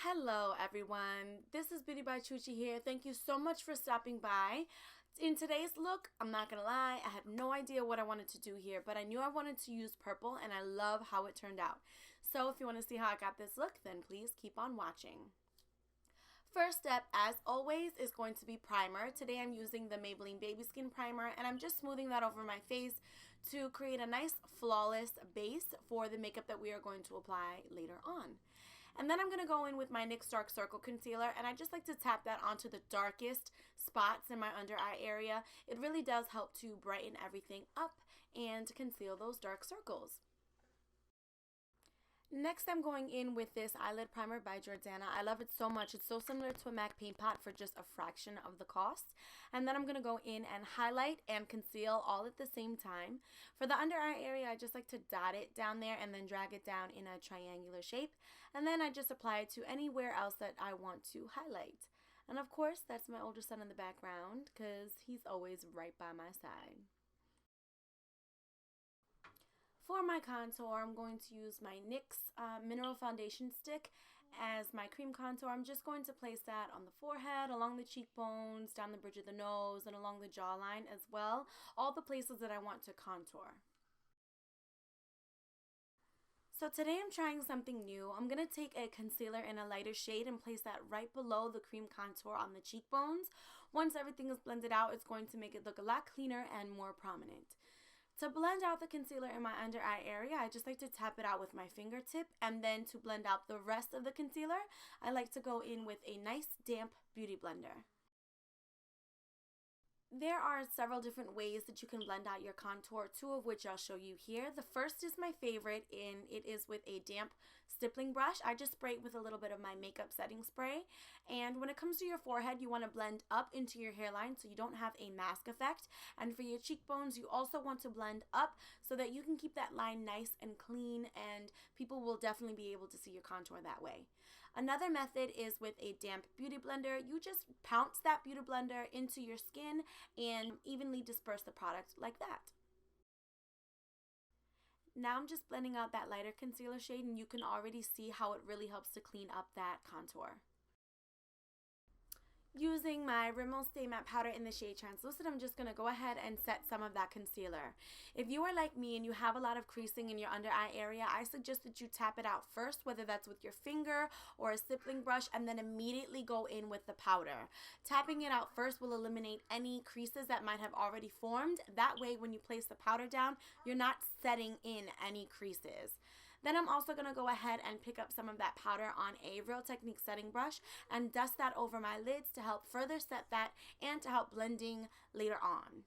Hello everyone, this is Beauty by Chuchi here. Thank you so much for stopping by. In today's look, I'm not gonna lie, I had no idea what I wanted to do here, but I knew I wanted to use purple and I love how it turned out. So if you want to see how I got this look, then please keep on watching. First step, as always, is going to be primer. Today I'm using the Maybelline Baby Skin Primer and I'm just smoothing that over my face to create a nice flawless base for the makeup that we are going to apply later on. And then I'm going to go in with my NYX Dark Circle Concealer, and I just like to tap that onto the darkest spots in my under eye area. It really does help to brighten everything up and conceal those dark circles. Next, I'm going in with this eyelid primer by Jordana. I love it so much. It's so similar to a MAC paint pot for just a fraction of the cost. And then I'm going to go in and highlight and conceal all at the same time. For the under eye area, I just like to dot it down there and then drag it down in a triangular shape. And then I just apply it to anywhere else that I want to highlight. And of course, that's my older son in the background because he's always right by my side. For my contour, I'm going to use my NYX Mineral Foundation Stick as my cream contour. I'm just going to place that on the forehead, along the cheekbones, down the bridge of the nose, and along the jawline as well. All the places that I want to contour. So today I'm trying something new. I'm going to take a concealer in a lighter shade and place that right below the cream contour on the cheekbones. Once everything is blended out, it's going to make it look a lot cleaner and more prominent. To blend out the concealer in my under eye area, I just like to tap it out with my fingertip, and then to blend out the rest of the concealer, I like to go in with a nice damp beauty blender. There are several different ways that you can blend out your contour, two of which I'll show you here. The first is my favorite, and it is with a damp stippling brush. I just spray it with a little bit of my makeup setting spray. And when it comes to your forehead, you want to blend up into your hairline so you don't have a mask effect. And for your cheekbones, you also want to blend up so that you can keep that line nice and clean, and people will definitely be able to see your contour that way. Another method is with a damp beauty blender. You just pounce that beauty blender into your skin and evenly disperse the product like that. Now I'm just blending out that lighter concealer shade, and you can already see how it really helps to clean up that contour. Using my Rimmel Stay Matte Powder in the shade Translucent, I'm just going to go ahead and set some of that concealer. If you are like me and you have a lot of creasing in your under eye area, I suggest that you tap it out first, whether that's with your finger or a stippling brush, and then immediately go in with the powder. Tapping it out first will eliminate any creases that might have already formed. That way, when you place the powder down, you're not setting in any creases. Then I'm also going to go ahead and pick up some of that powder on a Real Technique setting brush and dust that over my lids to help further set that and to help blending later on.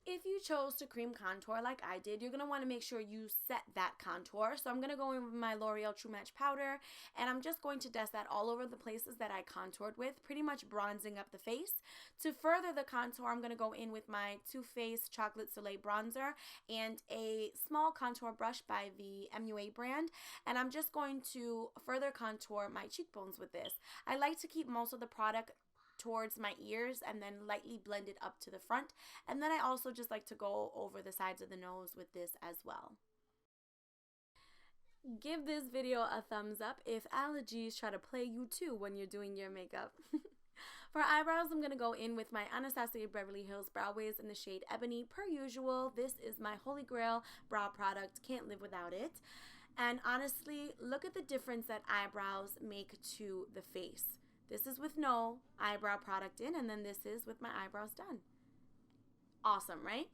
If you chose to cream contour like I did, you're going to want to make sure you set that contour. So I'm going to go in with my Loreal True Match powder, and I'm just going to dust that all over the places that I contoured with, pretty much bronzing up the face. To further the contour, I'm going to go in with my Too Faced Chocolate Soleil bronzer and a small contour brush by the MUA brand, and I'm just going to further contour my cheekbones with this. I like to keep most of the product towards my ears and then lightly blend it up to the front, and then I also just like to go over the sides of the nose with this as well. Give this video a thumbs up if allergies try to play you too when you're doing your makeup. For eyebrows, I'm going to go in with my Anastasia Beverley Hills Brow Wiz in the shade Ebony. Per usual, this is my holy grail brow product. Can't live without it. And honestly, look at the difference that eyebrows make to the face. This is with no eyebrow product in, and then this is with my eyebrows done. Awesome, right?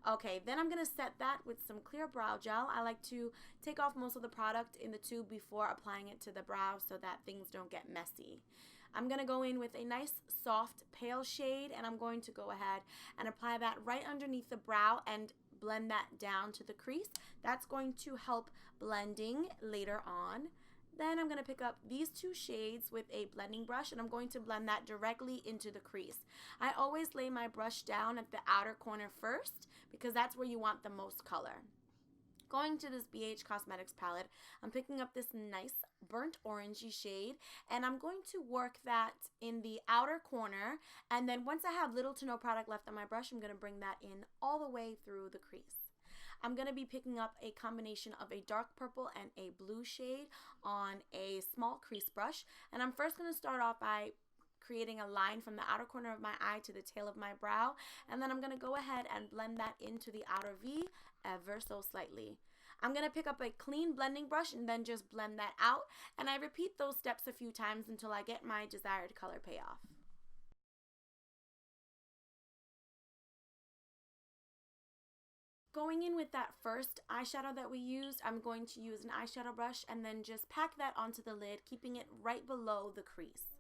Okay, then I'm going to set that with some clear brow gel. I like to take off most of the product in the tube before applying it to the brow so that things don't get messy. I'm going to go in with a nice soft pale shade, and I'm going to go ahead and apply that right underneath the brow and blend that down to the crease. That's going to help blending later on. Then I'm going to pick up these two shades with a blending brush, and I'm going to blend that directly into the crease. I always lay my brush down at the outer corner first because that's where you want the most color. Going to this BH Cosmetics palette, I'm picking up this nice burnt orangey shade, and I'm going to work that in the outer corner, and then once I have little to no product left on my brush, I'm going to bring that in all the way through the crease. I'm going to be picking up a combination of a dark purple and a blue shade on a small crease brush. And I'm first going to start off by creating a line from the outer corner of my eye to the tail of my brow, and then I'm going to go ahead and blend that into the outer V ever so slightly. I'm going to pick up a clean blending brush and then just blend that out, and I repeat those steps a few times until I get my desired color payoff. Going in with that first eyeshadow that we used, I'm going to use an eyeshadow brush and then just pack that onto the lid, keeping it right below the crease.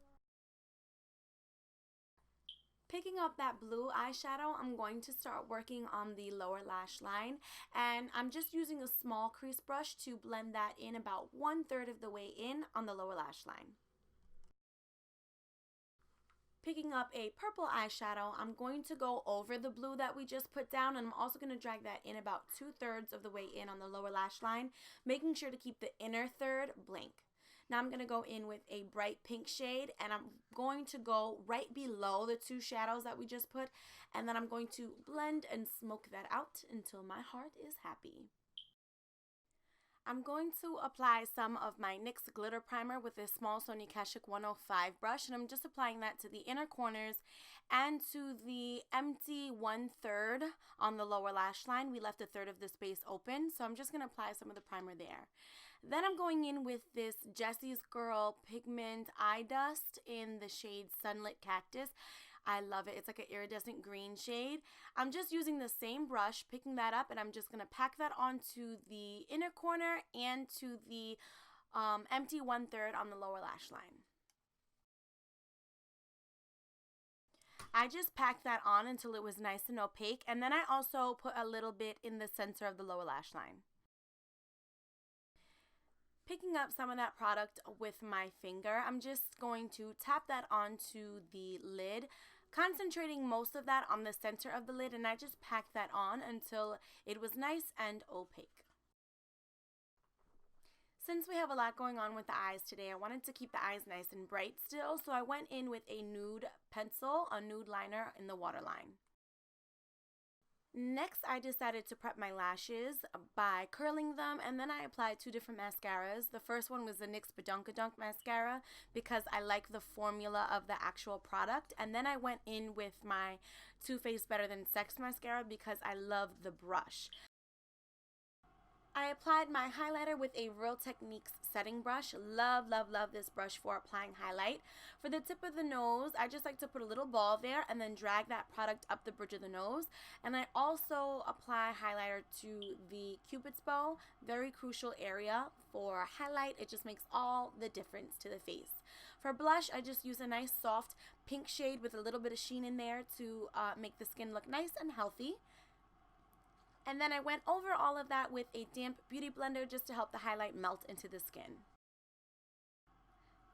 Picking up that blue eyeshadow, I'm going to start working on the lower lash line, and I'm just using a small crease brush to blend that in about 1/3 of the way in on the lower lash line. Picking up a purple eyeshadow, I'm going to go over the blue that we just put down, and I'm also going to drag that in about 2/3 of the way in on the lower lash line, making sure to keep the inner third blank. Now I'm going to go in with a bright pink shade, and I'm going to go right below the two shadows that we just put, and then I'm going to blend and smoke that out until my heart is happy. I'm going to apply some of my NYX glitter primer with this small Sonia Kashuk 105 brush, and I'm just applying that to the inner corners and to the empty 1/3 on the lower lash line. We left 1/3 of the space open, so I'm just going to apply some of the primer there. Then I'm going in with this Jessie's Girl Pigment Eye Dust in the shade Sunlit Cactus. I love it. It's like an iridescent green shade. I'm just using the same brush, picking that up, and I'm just going to pack that onto the inner corner and to the empty 1/3 on the lower lash line. I just packed that on until it was nice and opaque, and then I also put a little bit in the center of the lower lash line. Picking up some of that product with my finger, I'm just going to tap that onto the lid, concentrating most of that on the center of the lid, and I just packed that on until it was nice and opaque. Since we have a lot going on with the eyes today, I wanted to keep the eyes nice and bright still, so I went in with a nude pencil, a nude liner in the waterline. Next, I decided to prep my lashes by curling them, and then I applied two different mascaras. The first one was the NYX Badunkadunk mascara because I like the formula of the actual product, and then I went in with my Too Faced Better Than Sex mascara because I love the brush. I applied my highlighter with a Real Techniques setting brush. Love, love, love this brush for applying highlight. For the tip of the nose, I just like to put a little ball there and then drag that product up the bridge of the nose. And I also apply highlighter to the Cupid's bow, very crucial area for highlight. It just makes all the difference to the face. For blush, I just use a nice soft pink shade with a little bit of sheen in there to make the skin look nice and healthy. And then I went over all of that with a damp beauty blender just to help the highlight melt into the skin.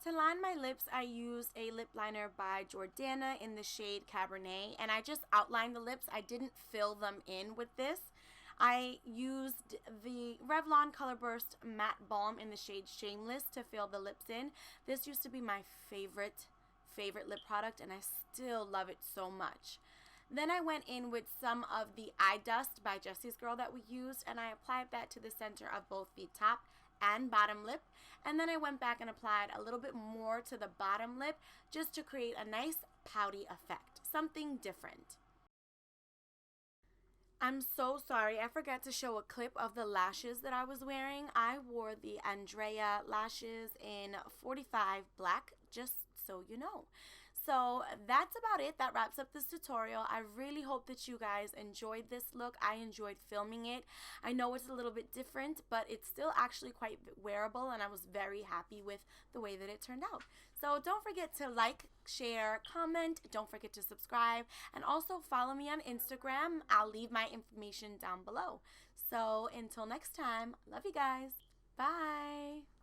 To line my lips, I used a lip liner by Jordana in the shade Cabernet, and I just outlined the lips. I didn't fill them in with this. I used the Revlon Color Burst Matte Balm in the shade Shameless to fill the lips in. This used to be my favorite lip product, and I still love it so much. Then I went in with some of the eye dust by Jessie's Girl that we used, and I applied that to the center of both the top and bottom lip. And then I went back and applied a little bit more to the bottom lip just to create a nice pouty effect, something different. I'm so sorry, I forgot to show a clip of the lashes that I was wearing. I wore the Andrea lashes in 45 black, just so you know. So that's about it. That wraps up this tutorial. I really hope that you guys enjoyed this look. I enjoyed filming it. I know it's a little bit different, but it's still actually quite wearable, and I was very happy with the way that it turned out. So don't forget to like, share, comment. Don't forget to subscribe, and also follow me on Instagram. I'll leave my information down below. So until next time, love you guys. Bye.